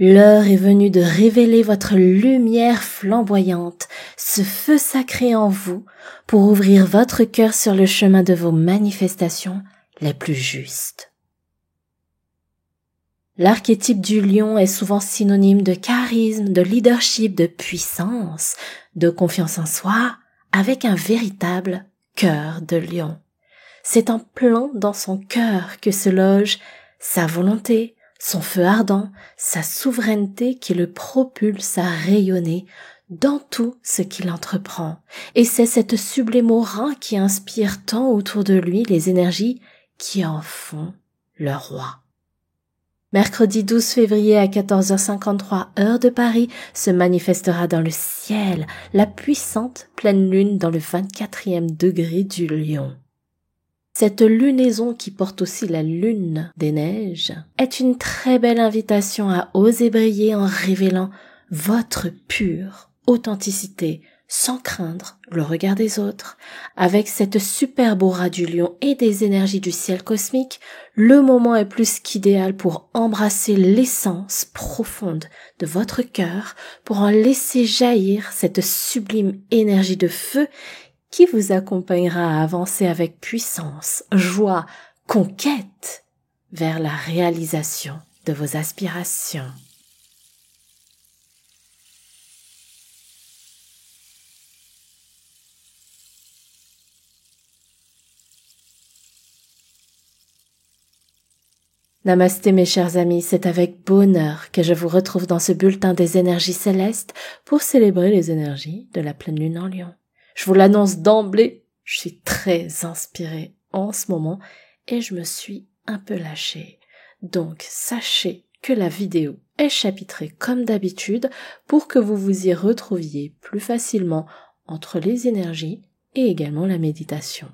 L'heure est venue de révéler votre lumière flamboyante, ce feu sacré en vous, pour ouvrir votre cœur sur le chemin de vos manifestations les plus justes. L'archétype du lion est souvent synonyme de charisme, de leadership, de puissance, de confiance en soi, avec un véritable cœur de lion. C'est en plein dans son cœur que se loge sa volonté, son feu ardent, sa souveraineté qui le propulse à rayonner dans tout ce qu'il entreprend. Et c'est cette sublime aura qui inspire tant autour de lui les énergies qui en font le roi. Mercredi 12 février à 14h53 heure de Paris se manifestera dans le ciel la puissante pleine lune dans le 24e degré du Lion. Cette lunaison qui porte aussi la lune des neiges est une très belle invitation à oser briller en révélant votre pure authenticité sans craindre le regard des autres. Avec cette superbe aura du lion et des énergies du ciel cosmique, le moment est plus qu'idéal pour embrasser l'essence profonde de votre cœur, pour en laisser jaillir cette sublime énergie de feu qui vous accompagnera à avancer avec puissance, joie, conquête vers la réalisation de vos aspirations. Namasté mes chers amis, c'est avec bonheur que je vous retrouve dans ce bulletin des énergies célestes pour célébrer les énergies de la pleine lune en Lion. Je vous l'annonce d'emblée, je suis très inspirée en ce moment et je me suis un peu lâchée. Donc sachez que la vidéo est chapitrée comme d'habitude pour que vous vous y retrouviez plus facilement entre les énergies et également la méditation.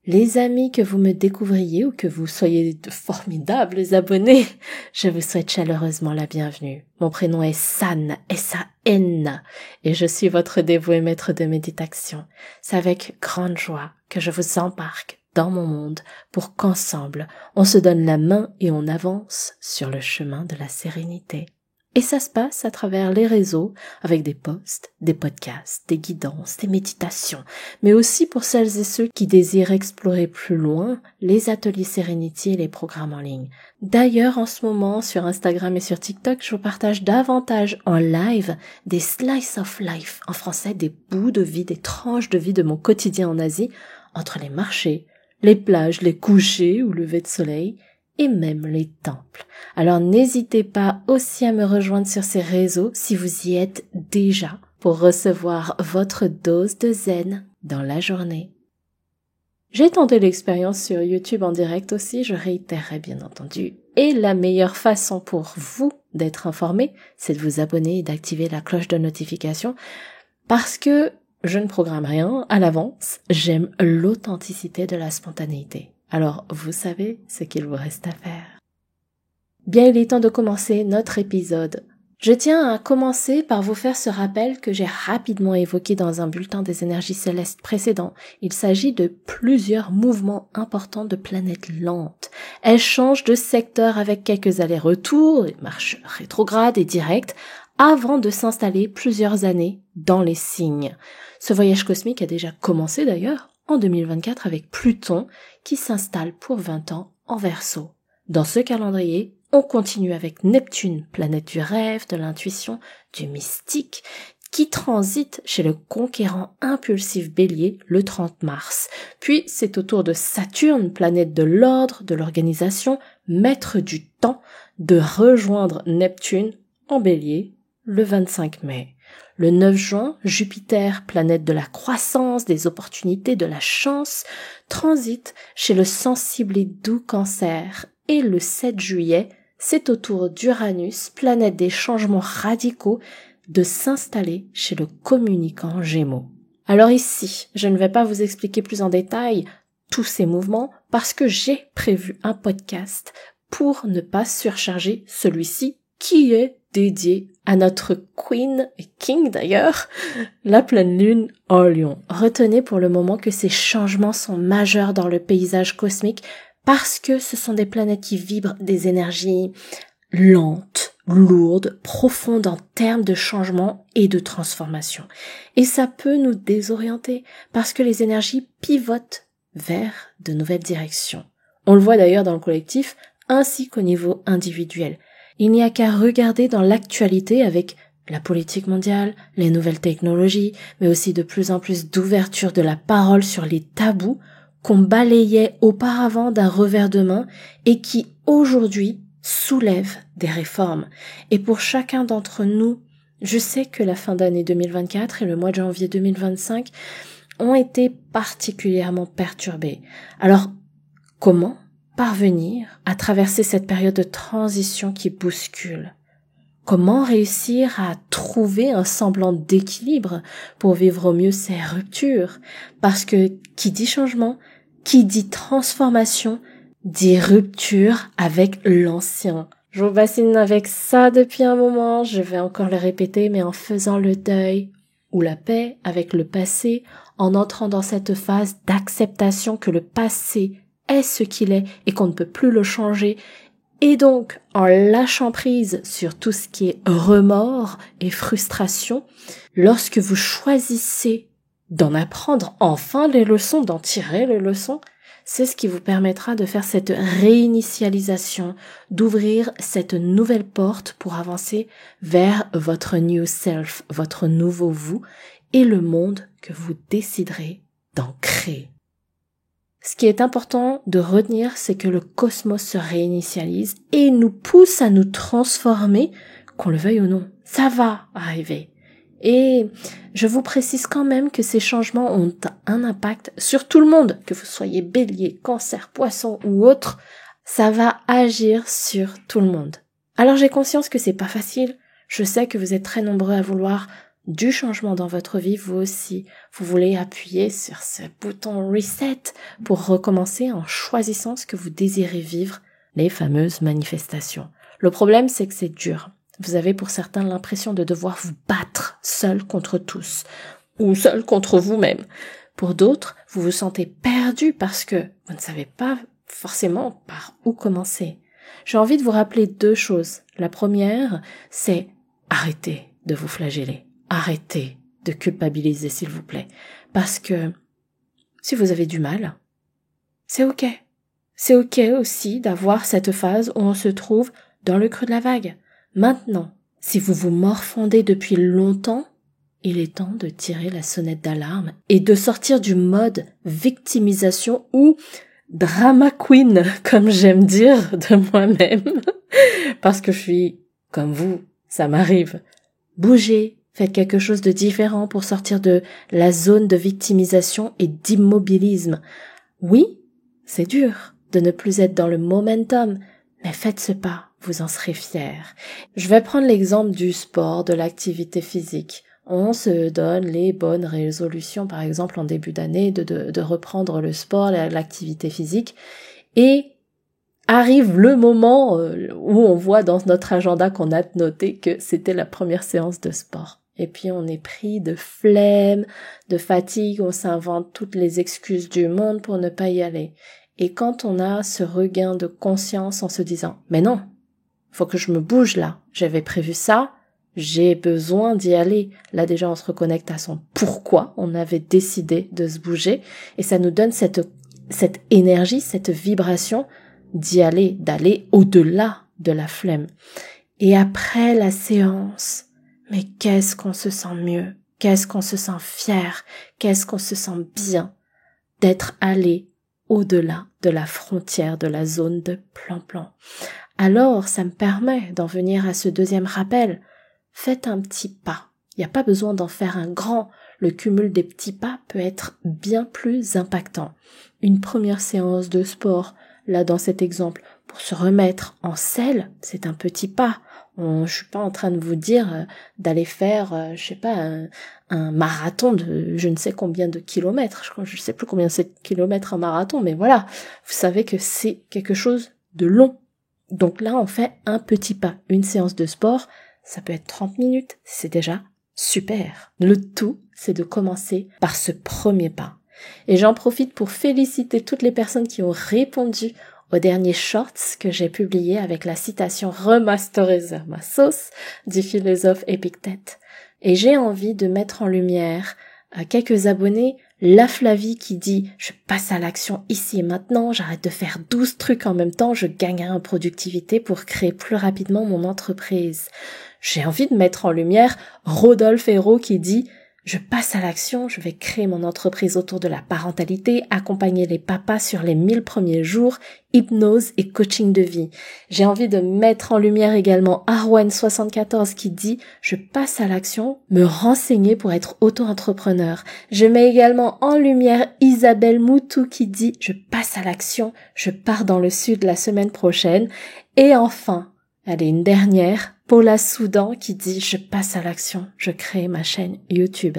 Les amis, que vous me découvriez ou que vous soyez de formidables abonnés, je vous souhaite chaleureusement la bienvenue. Mon prénom est San, S-A-N, et je suis votre dévoué maître de méditation. C'est avec grande joie que je vous embarque dans mon monde pour qu'ensemble, on se donne la main et on avance sur le chemin de la sérénité. Et ça se passe à travers les réseaux, avec des posts, des podcasts, des guidances, des méditations, mais aussi pour celles et ceux qui désirent explorer plus loin les ateliers Serenity et les programmes en ligne. D'ailleurs, en ce moment, sur Instagram et sur TikTok, je vous partage davantage en live des slices of life, en français des bouts de vie, des tranches de vie de mon quotidien en Asie, entre les marchés, les plages, les couchers ou levées de soleil, et même les temples. Alors n'hésitez pas aussi à me rejoindre sur ces réseaux si vous y êtes déjà pour recevoir votre dose de zen dans la journée. J'ai tenté l'expérience sur YouTube en direct aussi, je réitérerai bien entendu. Et la meilleure façon pour vous d'être informé, c'est de vous abonner et d'activer la cloche de notification parce que je ne programme rien à l'avance, j'aime l'authenticité de la spontanéité. Alors, vous savez ce qu'il vous reste à faire. Bien, il est temps de commencer notre épisode. Je tiens à commencer par vous faire ce rappel que j'ai rapidement évoqué dans un bulletin des énergies célestes précédent. Il s'agit de plusieurs mouvements importants de planètes lentes. Elles changent de secteur avec quelques allers-retours, marches rétrogrades et directes, avant de s'installer plusieurs années dans les signes. Ce voyage cosmique a déjà commencé d'ailleurs en 2024 avec Pluton qui s'installe pour 20 ans en Verseau. Dans ce calendrier, on continue avec Neptune, planète du rêve, de l'intuition, du mystique, qui transite chez le conquérant impulsif Bélier le 30 mars. Puis c'est au tour de Saturne, planète de l'ordre, de l'organisation, maître du temps, de rejoindre Neptune en Bélier le 25 mai. Le 9 juin, Jupiter, planète de la croissance, des opportunités, de la chance, transite chez le sensible et doux Cancer. Et le 7 juillet, c'est au tour d'Uranus, planète des changements radicaux, de s'installer chez le communicant Gémeaux. Alors ici, je ne vais pas vous expliquer plus en détail tous ces mouvements parce que j'ai prévu un podcast pour ne pas surcharger celui-ci qui est dédié à notre Queen et King d'ailleurs, la pleine lune en Lion. Retenez pour le moment que ces changements sont majeurs dans le paysage cosmique parce que ce sont des planètes qui vibrent des énergies lente, lourde, profonde en termes de changement et de transformation. Et ça peut nous désorienter parce que les énergies pivotent vers de nouvelles directions. On le voit d'ailleurs dans le collectif ainsi qu'au niveau individuel. Il n'y a qu'à regarder dans l'actualité avec la politique mondiale, les nouvelles technologies, mais aussi de plus en plus d'ouverture de la parole sur les tabous qu'on balayait auparavant d'un revers de main et qui aujourd'hui soulèvent des réformes. Et pour chacun d'entre nous, je sais que la fin d'année 2024 et le mois de janvier 2025 ont été particulièrement perturbés. Alors, comment parvenir à traverser cette période de transition qui bouscule? Comment réussir à trouver un semblant d'équilibre pour vivre au mieux ces ruptures? Parce que qui dit changement, qui dit transformation, dit rupture avec l'ancien. Je vous bassine avec ça depuis un moment, je vais encore le répéter, mais en faisant le deuil ou la paix avec le passé, en entrant dans cette phase d'acceptation que le passé est ce qu'il est et qu'on ne peut plus le changer, et donc en lâchant prise sur tout ce qui est remords et frustration, lorsque vous choisissez d'en apprendre enfin les leçons, d'en tirer les leçons, c'est ce qui vous permettra de faire cette réinitialisation, d'ouvrir cette nouvelle porte pour avancer vers votre new self, votre nouveau vous et le monde que vous déciderez d'en créer. Ce qui est important de retenir, c'est que le cosmos se réinitialise et nous pousse à nous transformer, qu'on le veuille ou non. Ça va arriver. Et je vous précise quand même que ces changements ont un impact sur tout le monde, que vous soyez bélier, cancer, poisson ou autre, ça va agir sur tout le monde. Alors j'ai conscience que c'est pas facile. Je sais que vous êtes très nombreux à vouloir du changement dans votre vie, vous aussi. Vous voulez appuyer sur ce bouton reset pour recommencer en choisissant ce que vous désirez vivre, les fameuses manifestations. Le problème, c'est que c'est dur. Vous avez pour certains l'impression de devoir vous battre seul contre tous, ou seul contre vous-même. Pour d'autres, vous vous sentez perdu parce que vous ne savez pas forcément par où commencer. J'ai envie de vous rappeler 2 choses. La première, c'est arrêtez de vous flageller. Arrêtez de culpabiliser, s'il vous plaît. Parce que si vous avez du mal, c'est ok. C'est ok aussi d'avoir cette phase où on se trouve dans le creux de la vague. Maintenant, si vous vous morfondez depuis longtemps, il est temps de tirer la sonnette d'alarme et de sortir du mode victimisation ou drama queen, comme j'aime dire de moi-même. Parce que je suis comme vous, ça m'arrive. Bougez. Faites quelque chose de différent pour sortir de la zone de victimisation et d'immobilisme. Oui, c'est dur de ne plus être dans le momentum, mais faites ce pas, vous en serez fiers. Je vais prendre l'exemple du sport, de l'activité physique. On se donne les bonnes résolutions, par exemple en début d'année, de reprendre le sport, l'activité physique, et arrive le moment où on voit dans notre agenda qu'on a noté que c'était la première séance de sport. Et puis on est pris de flemme, de fatigue, on s'invente toutes les excuses du monde pour ne pas y aller. Et quand on a ce regain de conscience en se disant « Mais non, faut que je me bouge là, j'avais prévu ça, j'ai besoin d'y aller ». Là déjà on se reconnecte à son pourquoi on avait décidé de se bouger et ça nous donne cette énergie, cette vibration d'y aller, d'aller au-delà de la flemme. Et après la séance, mais qu'est-ce qu'on se sent mieux, qu'est-ce qu'on se sent fier, qu'est-ce qu'on se sent bien d'être allé au-delà de la frontière de la zone de plan-plan. Alors, ça me permet d'en venir à ce deuxième rappel. Faites un petit pas. Il n'y a pas besoin d'en faire un grand. Le cumul des petits pas peut être bien plus impactant. Une première séance de sport, là dans cet exemple, pour se remettre en selle, c'est un petit pas. Je suis pas en train de vous dire d'aller faire, je sais pas, un marathon de je ne sais combien de kilomètres. Je sais plus combien c'est de kilomètres un marathon, mais voilà. Vous savez que c'est quelque chose de long. Donc là, on fait un petit pas. Une séance de sport, ça peut être 30 minutes. C'est déjà super. Le tout, c'est de commencer par ce premier pas. Et j'en profite pour féliciter toutes les personnes qui ont répondu au dernier shorts que j'ai publié avec la citation remasterisée à ma sauce du philosophe Épictète. Et j'ai envie de mettre en lumière à quelques abonnés la Flavie qui dit « Je passe à l'action ici et maintenant, j'arrête de faire 12 trucs en même temps, je gagnerai en productivité pour créer plus rapidement mon entreprise. » J'ai envie de mettre en lumière Rodolphe Hérault qui dit « Je passe à l'action, je vais créer mon entreprise autour de la parentalité, accompagner les papas sur les 1000 premiers jours, hypnose et coaching de vie. » J'ai envie de mettre en lumière également Arwen74 qui dit « Je passe à l'action, me renseigner pour être auto-entrepreneur. » Je mets également en lumière Isabelle Moutou qui dit « Je passe à l'action, je pars dans le sud la semaine prochaine. » Et enfin, allez, une dernière, Paula Soudan qui dit « Je passe à l'action, je crée ma chaîne YouTube. »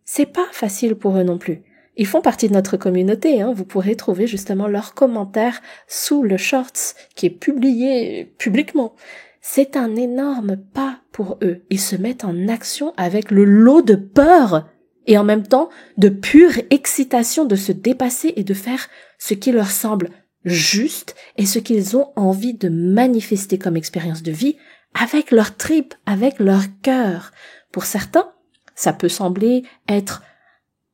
C'est pas facile pour eux non plus. Ils font partie de notre communauté, Vous pourrez trouver justement leurs commentaires sous le shorts qui est publié publiquement. C'est un énorme pas pour eux. Ils se mettent en action avec le lot de peur et en même temps de pure excitation de se dépasser et de faire ce qui leur semble juste et ce qu'ils ont envie de manifester comme expérience de vie avec leur tripes, avec leur cœur. Pour certains, ça peut sembler être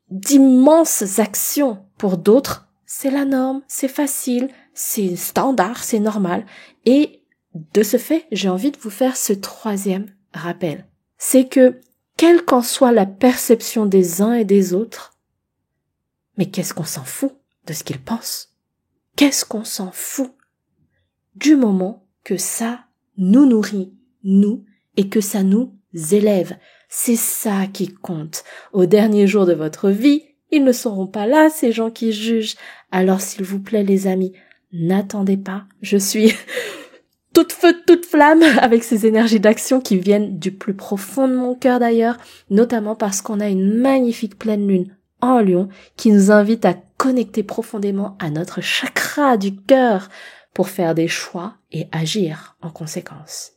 d'immenses actions. Pour d'autres, c'est la norme, c'est facile, c'est standard, c'est normal. Et de ce fait, j'ai envie de vous faire ce troisième rappel. C'est que, quelle qu'en soit la perception des uns et des autres, mais qu'est-ce qu'on s'en fout de ce qu'ils pensent? Qu'est-ce qu'on s'en fout du moment que ça nous nourrit, nous, et que ça nous élève? C'est ça qui compte. Au dernier jour de votre vie, ils ne seront pas là, ces gens qui jugent. Alors s'il vous plaît les amis, n'attendez pas. Je suis toute feu, toute flamme avec ces énergies d'action qui viennent du plus profond de mon cœur d'ailleurs, notamment parce qu'on a une magnifique pleine lune en Lion qui nous invite à connecter profondément à notre chakra du cœur pour faire des choix et agir en conséquence.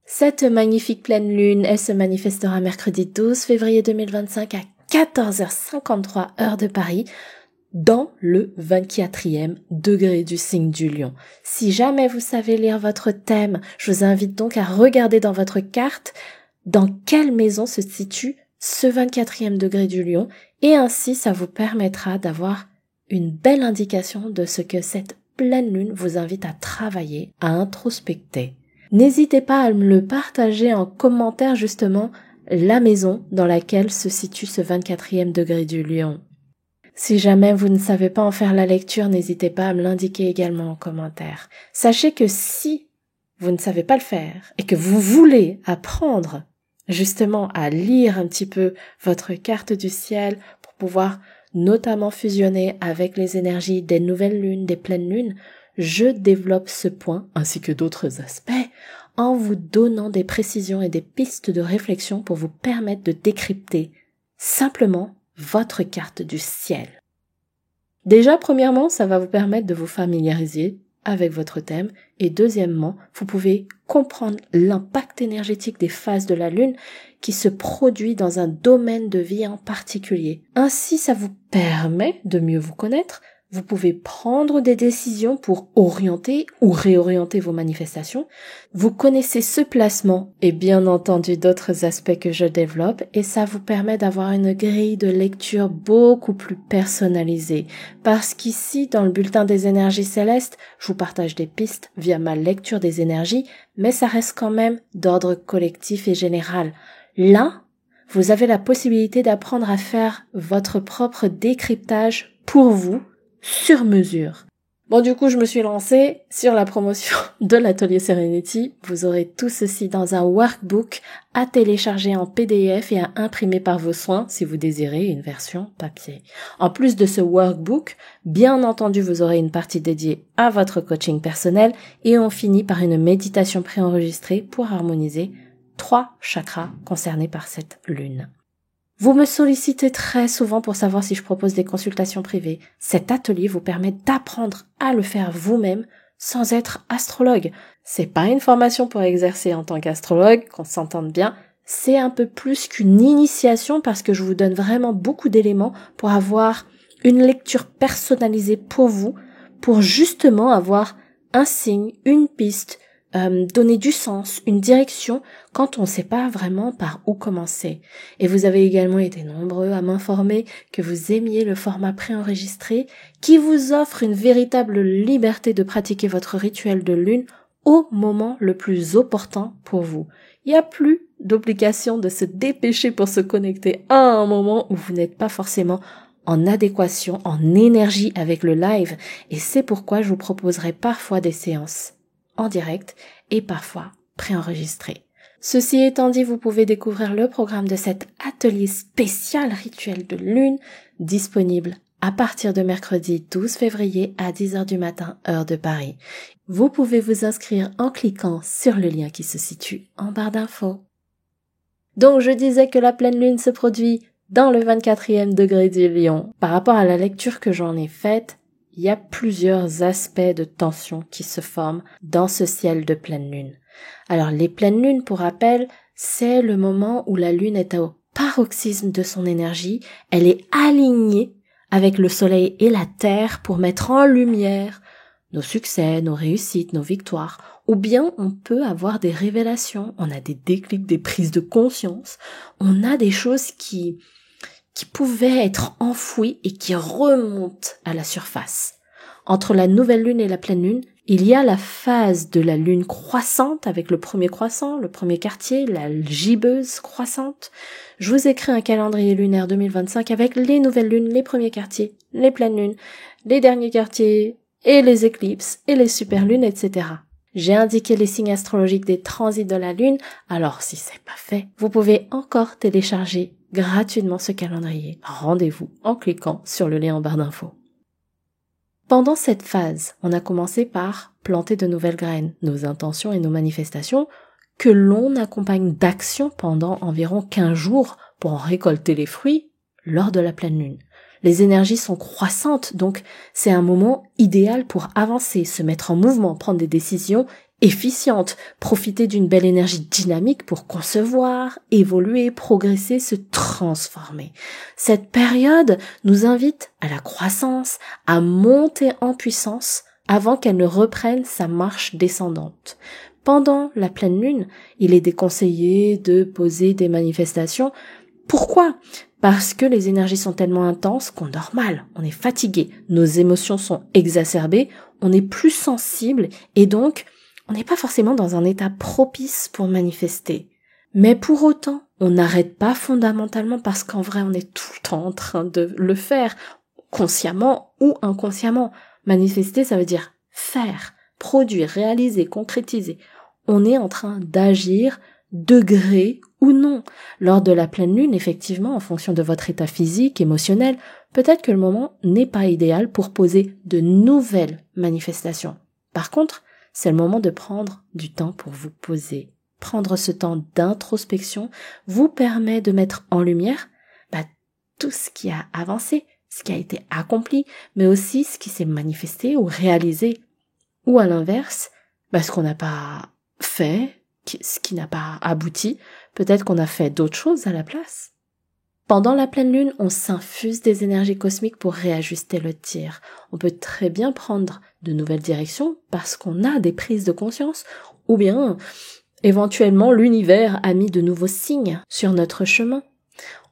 Cette magnifique pleine lune, elle se manifestera mercredi 12 février 2025 à 14h53 heure de Paris dans le 24e degré du signe du Lion. Si jamais vous savez lire votre thème, je vous invite donc à regarder dans votre carte dans quelle maison se situe ce 24e degré du Lion et ainsi ça vous permettra d'avoir une belle indication de ce que cette pleine lune vous invite à travailler, à introspecter. N'hésitez pas à me le partager en commentaire justement la maison dans laquelle se situe ce 24e degré du Lion. Si jamais vous ne savez pas en faire la lecture, n'hésitez pas à me l'indiquer également en commentaire. Sachez que si vous ne savez pas le faire et que vous voulez apprendre justement à lire un petit peu votre carte du ciel pour pouvoir notamment fusionner avec les énergies des nouvelles lunes, des pleines lunes, je développe ce point ainsi que d'autres aspects en vous donnant des précisions et des pistes de réflexion pour vous permettre de décrypter simplement votre carte du ciel. Déjà, premièrement, ça va vous permettre de vous familiariser avec votre thème et deuxièmement, vous pouvez comprendre l'impact énergétique des phases de la lune qui se produit dans un domaine de vie en particulier. Ainsi, ça vous permet de mieux vous connaître. Vous pouvez prendre des décisions pour orienter ou réorienter vos manifestations. Vous connaissez ce placement et bien entendu d'autres aspects que je développe et ça vous permet d'avoir une grille de lecture beaucoup plus personnalisée. Parce qu'ici, dans le bulletin des énergies célestes, je vous partage des pistes via ma lecture des énergies, mais ça reste quand même d'ordre collectif et général. Là, vous avez la possibilité d'apprendre à faire votre propre décryptage pour vous, sur mesure. Bon, du coup, je me suis lancée sur la promotion de l'atelier Serenity. Vous aurez tout ceci dans un workbook à télécharger en PDF et à imprimer par vos soins si vous désirez une version papier. En plus de ce workbook, bien entendu, vous aurez une partie dédiée à votre coaching personnel et on finit par une méditation préenregistrée pour harmoniser 3 chakras concernés par cette lune. Vous me sollicitez très souvent pour savoir si je propose des consultations privées. Cet atelier vous permet d'apprendre à le faire vous-même sans être astrologue. C'est pas une formation pour exercer en tant qu'astrologue, qu'on s'entende bien. C'est un peu plus qu'une initiation parce que je vous donne vraiment beaucoup d'éléments pour avoir une lecture personnalisée pour vous, pour justement avoir un signe, une piste, donner du sens, une direction quand on ne sait pas vraiment par où commencer. Et vous avez également été nombreux à m'informer que vous aimiez le format préenregistré qui vous offre une véritable liberté de pratiquer votre rituel de lune au moment le plus opportun pour vous. Il n'y a plus d'obligation de se dépêcher pour se connecter à un moment où vous n'êtes pas forcément en adéquation, en énergie avec le live, et c'est pourquoi je vous proposerai parfois des séances en direct et parfois préenregistrées. Ceci étant dit, vous pouvez découvrir le programme de cet atelier spécial rituel de lune disponible à partir de mercredi 12 février à 10h du matin, heure de Paris. Vous pouvez vous inscrire en cliquant sur le lien qui se situe en barre d'infos. Donc je disais que la pleine lune se produit dans le 24e degré du Lion. Par rapport à la lecture que j'en ai faite, il y a plusieurs aspects de tension qui se forment dans ce ciel de pleine lune. Alors les pleines lunes, pour rappel, c'est le moment où la lune est au paroxysme de son énergie, elle est alignée avec le soleil et la terre pour mettre en lumière nos succès, nos réussites, nos victoires. Ou bien on peut avoir des révélations, on a des déclics, des prises de conscience, on a des choses qui pouvaient être enfouies et qui remontent à la surface. Entre la nouvelle lune et la pleine lune, il y a la phase de la lune croissante avec le premier croissant, le premier quartier, la gibbeuse croissante. Je vous ai créé un calendrier lunaire 2025 avec les nouvelles lunes, les premiers quartiers, les pleines lunes, les derniers quartiers et les éclipses et les superlunes, etc. J'ai indiqué les signes astrologiques des transits de la lune, alors si c'est pas fait, vous pouvez encore télécharger gratuitement ce calendrier. Rendez-vous en cliquant sur le lien en barre d'infos. Pendant cette phase, on a commencé par planter de nouvelles graines, nos intentions et nos manifestations, que l'on accompagne d'actions pendant environ 15 jours pour en récolter les fruits lors de la pleine lune. Les énergies sont croissantes, donc c'est un moment idéal pour avancer, se mettre en mouvement, prendre des décisions efficientes, profiter d'une belle énergie dynamique pour concevoir, évoluer, progresser, se transformer. Cette période nous invite à la croissance, à monter en puissance avant qu'elle ne reprenne sa marche descendante. Pendant la pleine lune, il est déconseillé de poser des manifestations. Pourquoi ? Parce que les énergies sont tellement intenses qu'on dort mal, on est fatigué, nos émotions sont exacerbées, on est plus sensible et donc on n'est pas forcément dans un état propice pour manifester. Mais pour autant, on n'arrête pas fondamentalement parce qu'en vrai on est tout le temps en train de le faire, consciemment ou inconsciemment. Manifester, ça veut dire faire, produire, réaliser, concrétiser. On est en train d'agir degré ou non. Lors de la pleine lune, effectivement, en fonction de votre état physique, émotionnel, peut-être que le moment n'est pas idéal pour poser de nouvelles manifestations. Par contre, c'est le moment de prendre du temps pour vous poser. Prendre ce temps d'introspection vous permet de mettre en lumière tout ce qui a avancé, ce qui a été accompli, mais aussi ce qui s'est manifesté ou réalisé. Ou à l'inverse, ce qu'on n'a pas fait, ce qui n'a pas abouti, peut-être qu'on a fait d'autres choses à la place. Pendant la pleine lune, on s'infuse des énergies cosmiques pour réajuster le tir. On peut très bien prendre de nouvelles directions parce qu'on a des prises de conscience, ou bien, éventuellement, l'univers a mis de nouveaux signes sur notre chemin.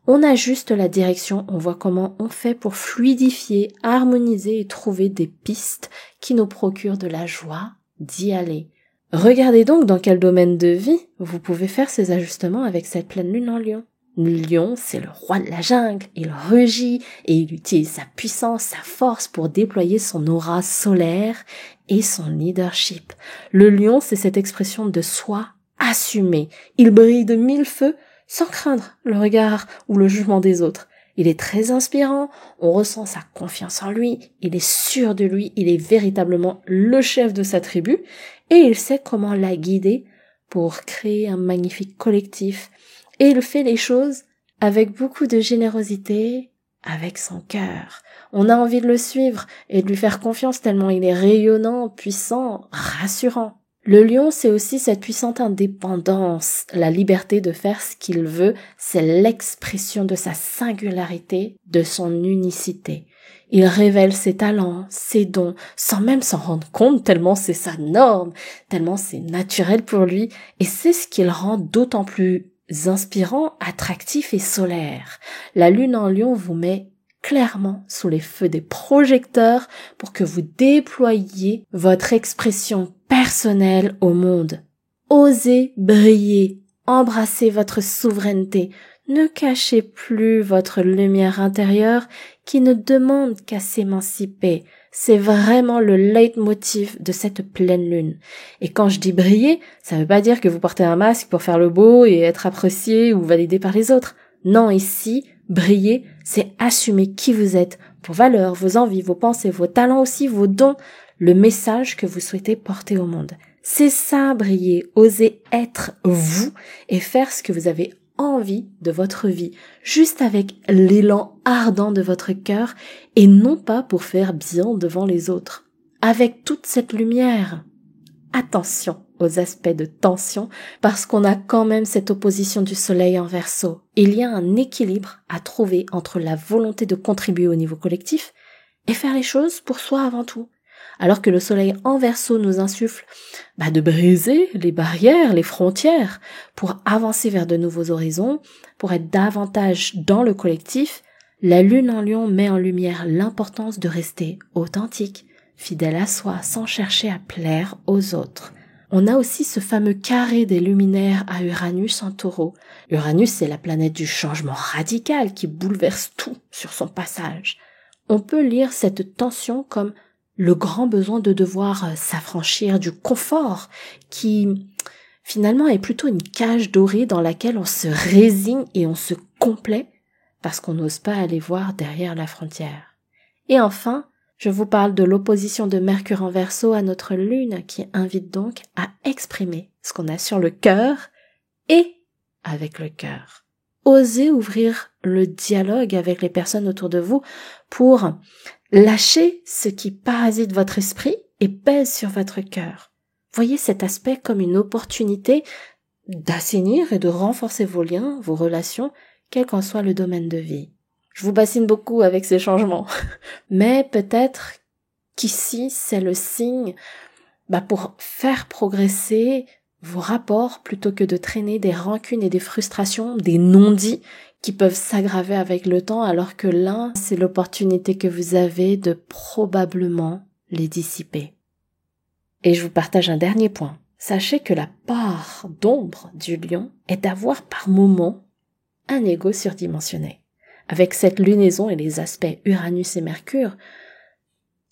On ajuste la direction, on voit comment on fait pour fluidifier, harmoniser et trouver des pistes qui nous procurent de la joie d'y aller. Regardez donc dans quel domaine de vie vous pouvez faire ces ajustements avec cette pleine lune en Lion. Lion, c'est le roi de la jungle, il rugit et il utilise sa puissance, sa force pour déployer son aura solaire et son leadership. Le lion, c'est cette expression de soi assumée. Il brille de 1000 feux sans craindre le regard ou le jugement des autres. Il est très inspirant, on ressent sa confiance en lui, il est sûr de lui, il est véritablement le chef de sa tribu et il sait comment la guider pour créer un magnifique collectif. Et il fait les choses avec beaucoup de générosité, avec son cœur. On a envie de le suivre et de lui faire confiance tellement il est rayonnant, puissant, rassurant. Le lion, c'est aussi cette puissante indépendance, la liberté de faire ce qu'il veut, c'est l'expression de sa singularité, de son unicité. Il révèle ses talents, ses dons, sans même s'en rendre compte, tellement c'est sa norme, tellement c'est naturel pour lui, et c'est ce qui le rend d'autant plus inspirant, attractif et solaire. La lune en lion vous met clairement sous les feux des projecteurs pour que vous déployiez votre expression personnelle au monde. Osez briller, embrassez votre souveraineté, ne cachez plus votre lumière intérieure qui ne demande qu'à s'émanciper. C'est vraiment le leitmotiv de cette pleine lune. Et quand je dis briller, ça ne veut pas dire que vous portez un masque pour faire le beau et être apprécié ou validé par les autres. Non, ici, briller, c'est assumer qui vous êtes, vos valeurs, vos envies, vos pensées, vos talents aussi, vos dons, le message que vous souhaitez porter au monde. C'est ça, briller, oser être vous et faire ce que vous avez envie de votre vie, juste avec l'élan ardent de votre cœur et non pas pour faire bien devant les autres. Avec toute cette lumière. Attention aux aspects de tension parce qu'on a quand même cette opposition du soleil en Verseau. Il y a un équilibre à trouver entre la volonté de contribuer au niveau collectif et faire les choses pour soi avant tout. Alors que le soleil en Verseau nous insuffle de briser les barrières, les frontières pour avancer vers de nouveaux horizons, pour être davantage dans le collectif, la lune en lion met en lumière l'importance de rester authentique, fidèle à soi, sans chercher à plaire aux autres. On a aussi ce fameux carré des luminaires à Uranus en Taureau. Uranus, c'est la planète du changement radical qui bouleverse tout sur son passage. On peut lire cette tension comme le grand besoin de devoir s'affranchir du confort qui, finalement, est plutôt une cage dorée dans laquelle on se résigne et on se complaît parce qu'on n'ose pas aller voir derrière la frontière. Et enfin, je vous parle de l'opposition de Mercure en Verseau à notre lune qui invite donc à exprimer ce qu'on a sur le cœur et avec le cœur. Osez ouvrir le dialogue avec les personnes autour de vous pour lâcher ce qui parasite votre esprit et pèse sur votre cœur. Voyez cet aspect comme une opportunité d'assainir et de renforcer vos liens, vos relations, quel qu'en soit le domaine de vie. Je vous bassine beaucoup avec ces changements, mais peut-être qu'ici c'est le signe pour faire progresser vos rapports plutôt que de traîner des rancunes et des frustrations, des non-dits qui peuvent s'aggraver avec le temps alors que là, c'est l'opportunité que vous avez de probablement les dissiper. Et je vous partage un dernier point. Sachez que la part d'ombre du lion est d'avoir par moments un ego surdimensionné. Avec cette lunaison et les aspects Uranus et Mercure,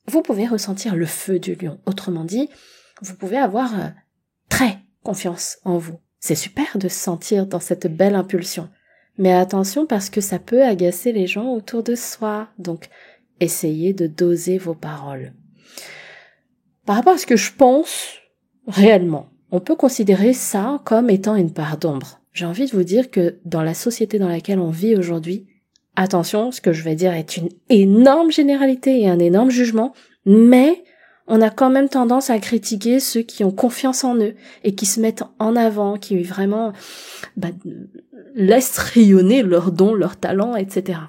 vous pouvez ressentir le feu du lion. Autrement dit, vous pouvez avoir très confiance en vous. C'est super de se sentir dans cette belle impulsion. Mais attention parce que ça peut agacer les gens autour de soi. Donc, essayez de doser vos paroles. Par rapport à ce que je pense, réellement, on peut considérer ça comme étant une part d'ombre. J'ai envie de vous dire que dans la société dans laquelle on vit aujourd'hui, attention, ce que je vais dire est une énorme généralité et un énorme jugement, mais on a quand même tendance à critiquer ceux qui ont confiance en eux et qui se mettent en avant, qui vraiment laissent rayonner leurs dons, leurs talents, etc.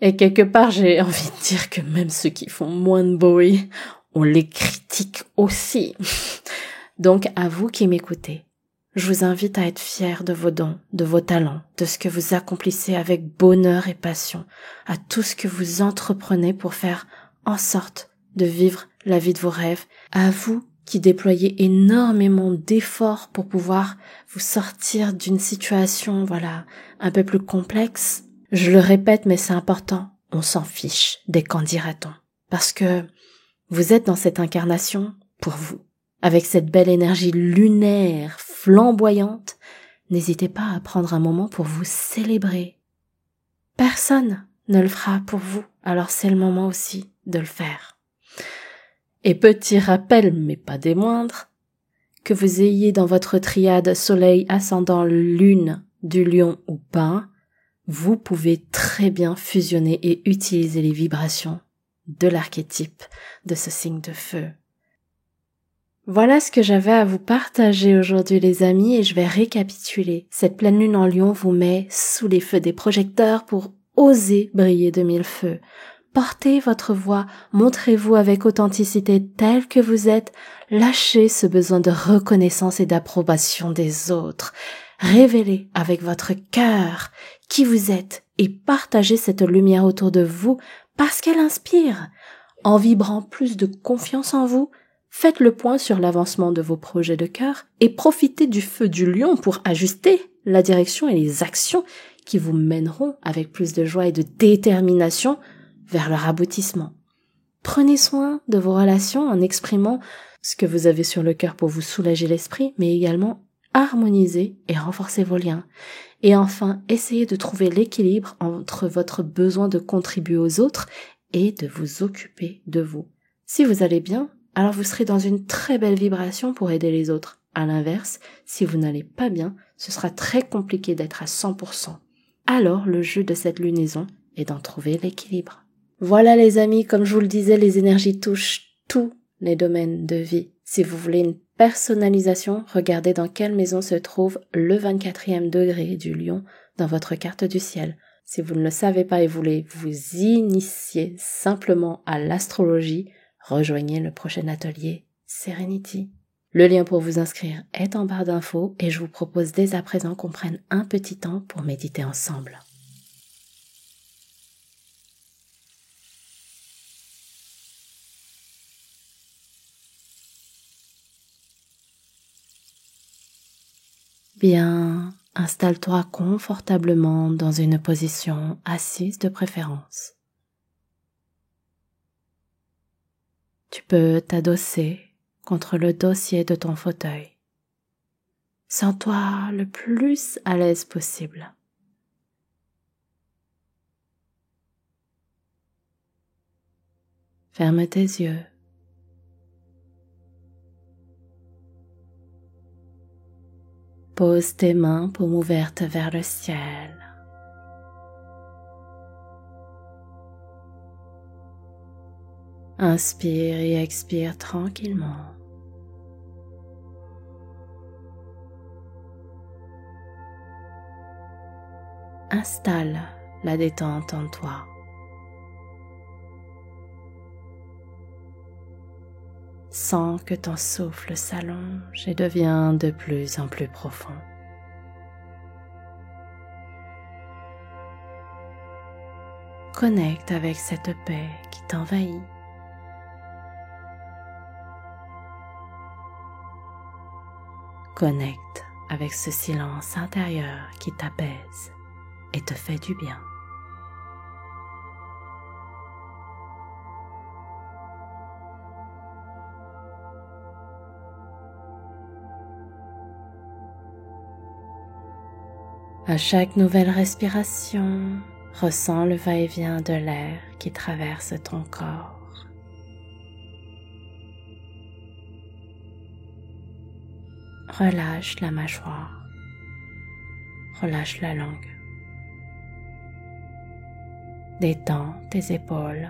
Et quelque part, j'ai envie de dire que même ceux qui font moins de bruit, on les critique aussi. Donc, à vous qui m'écoutez, je vous invite à être fiers de vos dons, de vos talents, de ce que vous accomplissez avec bonheur et passion, à tout ce que vous entreprenez pour faire en sorte de vivre la vie de vos rêves, à vous qui déployez énormément d'efforts pour pouvoir vous sortir d'une situation, un peu plus complexe. Je le répète, mais c'est important, on s'en fiche des qu'en dira-t-on. Parce que vous êtes dans cette incarnation pour vous. Avec cette belle énergie lunaire, flamboyante, n'hésitez pas à prendre un moment pour vous célébrer. Personne ne le fera pour vous, alors c'est le moment aussi de le faire. Et petit rappel, mais pas des moindres, que vous ayez dans votre triade soleil, ascendant, lune, du lion ou pas, vous pouvez très bien fusionner et utiliser les vibrations de l'archétype de ce signe de feu. Voilà ce que j'avais à vous partager aujourd'hui les amis et je vais récapituler. Cette pleine lune en Lion vous met sous les feux des projecteurs pour oser briller de mille feux. Portez votre voix, montrez-vous avec authenticité tel que vous êtes, lâchez ce besoin de reconnaissance et d'approbation des autres. Révélez avec votre cœur qui vous êtes et partagez cette lumière autour de vous parce qu'elle inspire. En vibrant plus de confiance en vous, faites le point sur l'avancement de vos projets de cœur et profitez du feu du lion pour ajuster la direction et les actions qui vous mèneront avec plus de joie et de détermination vers leur aboutissement. Prenez soin de vos relations en exprimant ce que vous avez sur le cœur pour vous soulager l'esprit, mais également harmoniser et renforcer vos liens. Et enfin, essayez de trouver l'équilibre entre votre besoin de contribuer aux autres et de vous occuper de vous. Si vous allez bien, alors vous serez dans une très belle vibration pour aider les autres. À l'inverse, si vous n'allez pas bien, ce sera très compliqué d'être à 100%. Alors, le jeu de cette lunaison est d'en trouver l'équilibre. Voilà les amis, comme je vous le disais, les énergies touchent tous les domaines de vie. Si vous voulez une personnalisation, regardez dans quelle maison se trouve le 24e degré du lion dans votre carte du ciel. Si vous ne le savez pas et voulez vous initier simplement à l'astrologie, rejoignez le prochain atelier Serenity. Le lien pour vous inscrire est en barre d'infos et je vous propose dès à présent qu'on prenne un petit temps pour méditer ensemble. Bien, installe-toi confortablement dans une position assise de préférence. Tu peux t'adosser contre le dossier de ton fauteuil. Sens-toi le plus à l'aise possible. Ferme tes yeux. Pose tes mains paumes ouvertes vers le ciel. Inspire et expire tranquillement. Installe la détente en toi. Sens que ton souffle s'allonge et devient de plus en plus profond. Connecte avec cette paix qui t'envahit. Connecte avec ce silence intérieur qui t'apaise et te fait du bien. À chaque nouvelle respiration, ressens le va-et-vient de l'air qui traverse ton corps. Relâche la mâchoire, relâche la langue. Détends tes épaules.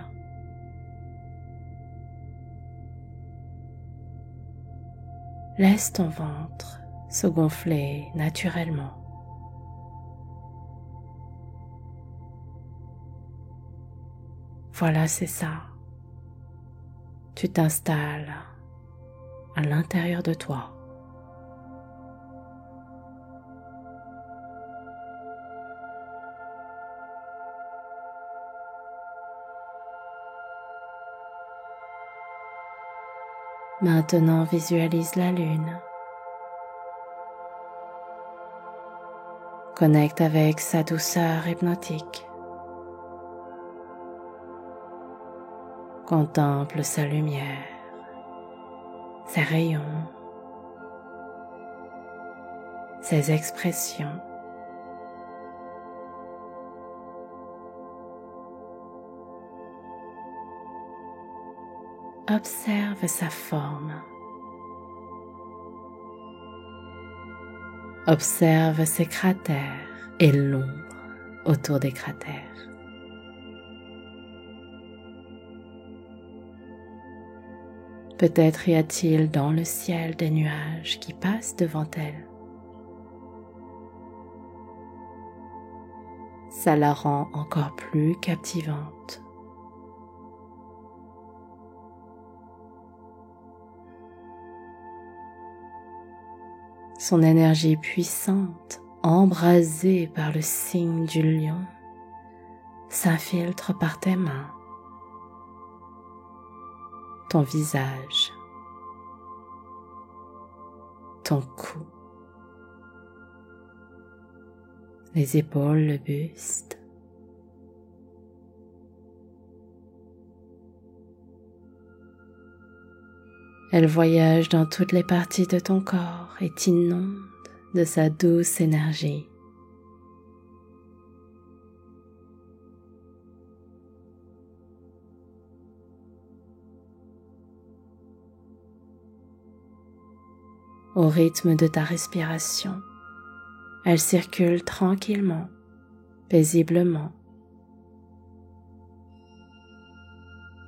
Laisse ton ventre se gonfler naturellement. Voilà, c'est ça. Tu t'installes à l'intérieur de toi. Maintenant, visualise la lune. Connecte avec sa douceur hypnotique. Contemple sa lumière, ses rayons, ses expressions. Observe sa forme. Observe ses cratères et l'ombre autour des cratères. Peut-être y a-t-il dans le ciel des nuages qui passent devant elle. Ça la rend encore plus captivante. Son énergie puissante, embrasée par le signe du lion, s'infiltre par tes mains, ton visage, ton cou, les épaules, le buste. Elle voyage dans toutes les parties de ton corps et t'inonde de sa douce énergie. Au rythme de ta respiration, elle circule tranquillement, paisiblement.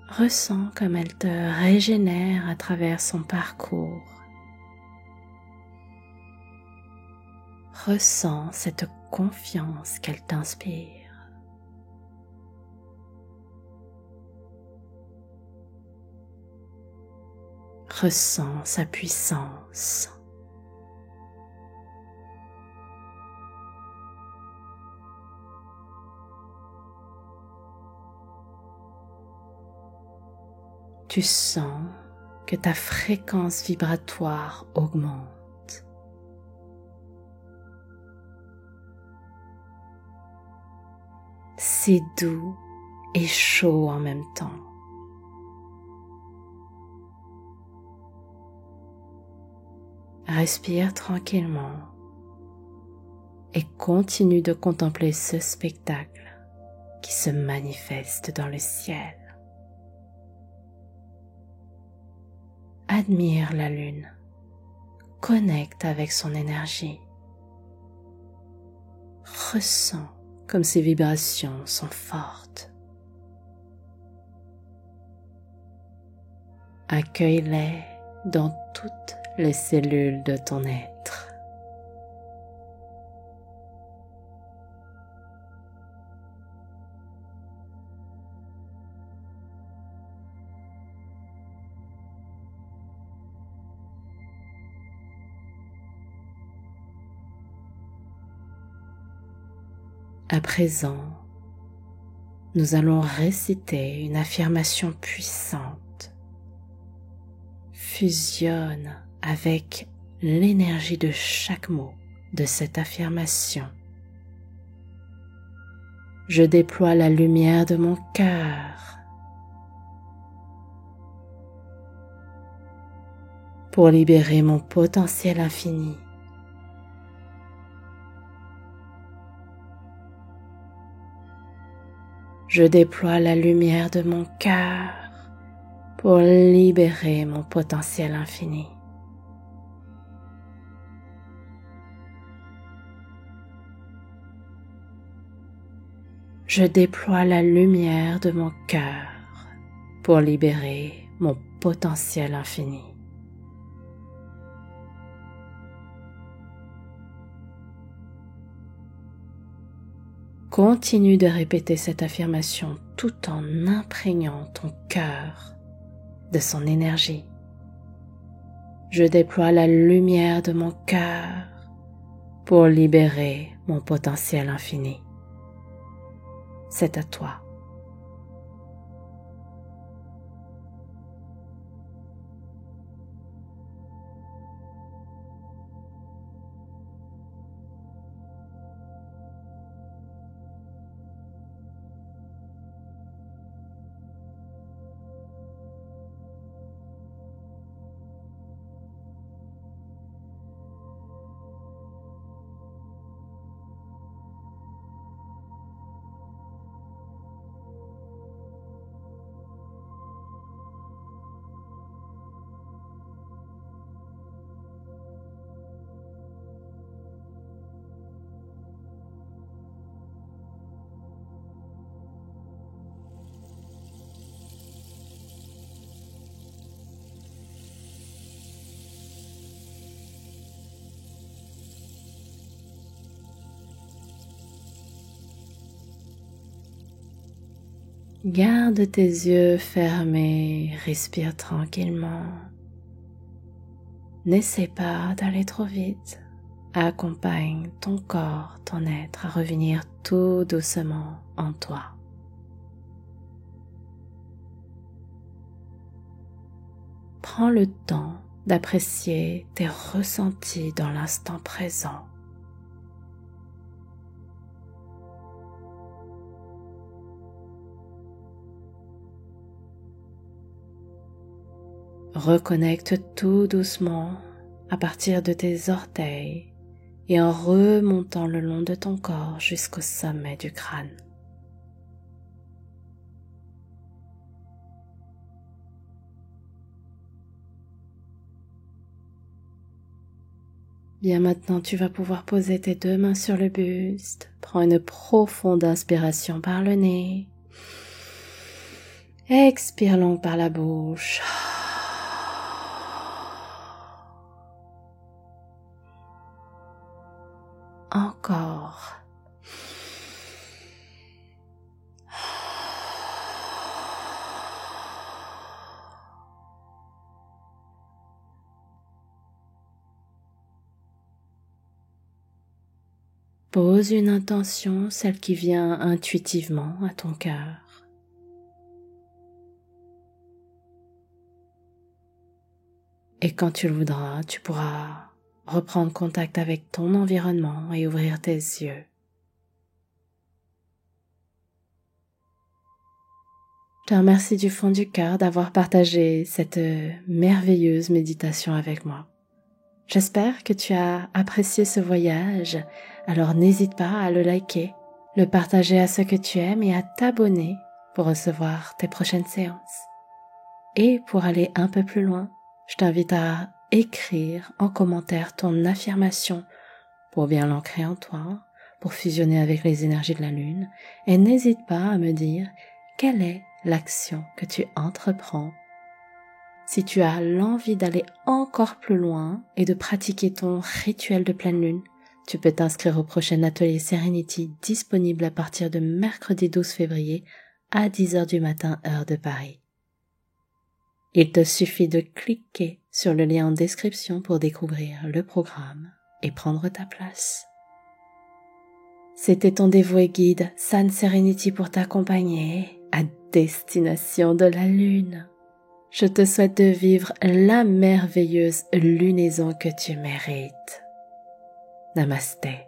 Ressens comme elle te régénère à travers son parcours. Ressens cette confiance qu'elle t'inspire. Ressens sa puissance. Tu sens que ta fréquence vibratoire augmente. C'est doux et chaud en même temps. Respire tranquillement et continue de contempler ce spectacle qui se manifeste dans le ciel. Admire la lune, connecte avec son énergie, ressens comme ses vibrations sont fortes. Accueille-les dans toutes les cellules de ton être. À présent, nous allons réciter une affirmation puissante. Fusionne avec l'énergie de chaque mot de cette affirmation. Je déploie la lumière de mon cœur pour libérer mon potentiel infini. Je déploie la lumière de mon cœur pour libérer mon potentiel infini. Je déploie la lumière de mon cœur pour libérer mon potentiel infini. Continue de répéter cette affirmation tout en imprégnant ton cœur de son énergie. Je déploie la lumière de mon cœur pour libérer mon potentiel infini. C'est à toi. Garde tes yeux fermés, respire tranquillement. N'essaie pas d'aller trop vite. Accompagne ton corps, ton être à revenir tout doucement en toi. Prends le temps d'apprécier tes ressentis dans l'instant présent. Reconnecte tout doucement à partir de tes orteils et en remontant le long de ton corps jusqu'au sommet du crâne. Bien, maintenant tu vas pouvoir poser tes deux mains sur le buste. Prends une profonde inspiration par le nez. Expire long par la bouche. Encore. Pose une intention, celle qui vient intuitivement à ton cœur. Et quand tu le voudras, tu pourras reprendre contact avec ton environnement et ouvrir tes yeux. Je te remercie du fond du cœur d'avoir partagé cette merveilleuse méditation avec moi. J'espère que tu as apprécié ce voyage, alors n'hésite pas à le liker, le partager à ceux que tu aimes et à t'abonner pour recevoir tes prochaines séances. Et pour aller un peu plus loin, je t'invite à écrire en commentaire ton affirmation pour bien l'ancrer en toi, pour fusionner avec les énergies de la lune, et n'hésite pas à me dire quelle est l'action que tu entreprends. Si tu as l'envie d'aller encore plus loin et de pratiquer ton rituel de pleine lune, tu peux t'inscrire au prochain atelier Serenity disponible à partir de mercredi 12 février à 10h du matin heure de Paris. Il te suffit de cliquer sur le lien en description pour découvrir le programme et prendre ta place. C'était ton dévoué guide San Serenity pour t'accompagner à destination de la lune. Je te souhaite de vivre la merveilleuse lunaison que tu mérites. Namasté.